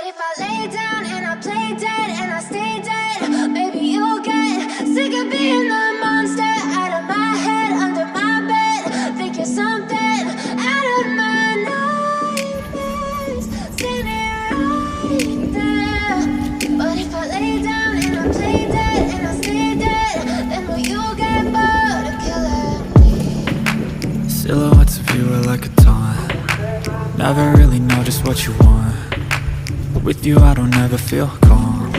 But if I lay down and I play dead and I stay dead, maybe you'll get sick of being the monster out of my head, under my bed. Think you're something out of my nightmares, standing right there. But if I lay down and I play dead and I stay dead, then will you get bored of killing me? Silhouettes of you are like a taunt. Never really know just what you want. With you I don't ever feel calm.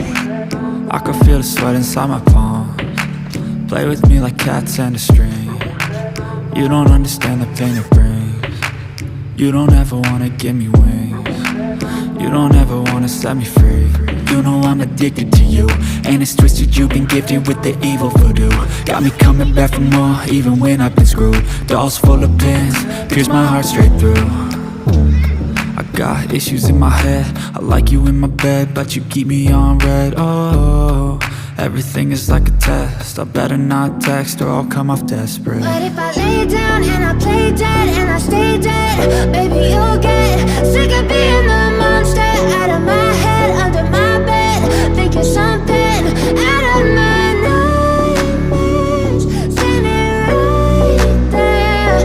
I can feel the sweat inside my palms. Play with me like cats and a string. You don't understand the pain it brings. You don't ever wanna give me wings. You don't ever wanna set me free. You know I'm addicted to you, and it's twisted, you've been gifted with the evil voodoo. Got me coming back for more, even when I've been screwed. Dolls full of pins, pierce my heart straight through. I got issues in my head, I like you in my bed, but you keep me on red. Oh, everything is like a test, I better not text or I'll come off desperate. But if I lay down and I play dead and I stay dead, maybe you'll get sick of being the monster out of my head, under my bed. Think you're something out of my nightmares, standing right there.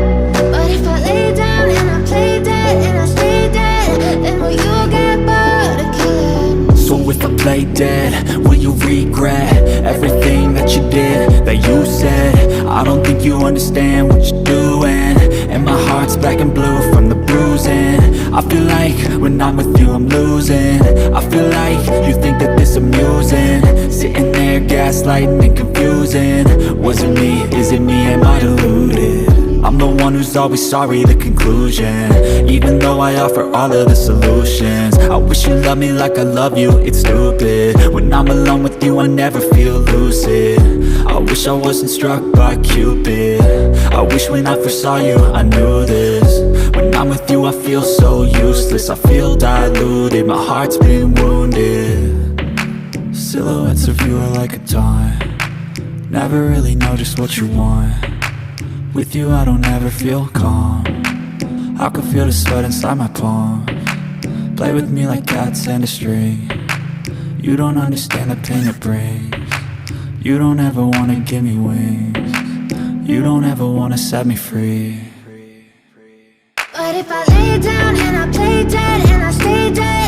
But if I lay down and I play dead and I stay dead, then will you get bored of killing me? So if I play dead, will you regret everything that you did, that you said? I don't think you understand what you're doing, and my heart's black and blue from the bruising. I feel like when I'm with you I'm losing. I feel like you think that this amusing, sitting there gaslighting and confusing. Was it me? Is it me? Am I deluded? I'm the one who's always sorry, the conclusion, even though I offer all of the solutions. I wish you loved me like I love you, it's stupid. When I'm alone with you I never feel lucid. I wish I wasn't struck by Cupid. I wish when I first saw you I knew this. When I'm with you I feel so useless, I feel diluted, my heart's been wounded. Silhouettes of you are like a taunt. Never really know just what you want. With you I don't ever feel calm. I can feel the sweat inside my palms. Play with me like cats and a string. You don't understand the pain it brings. You don't ever wanna give me wings. You don't ever wanna set me free. But if I lay down and I play dead and I stay dead,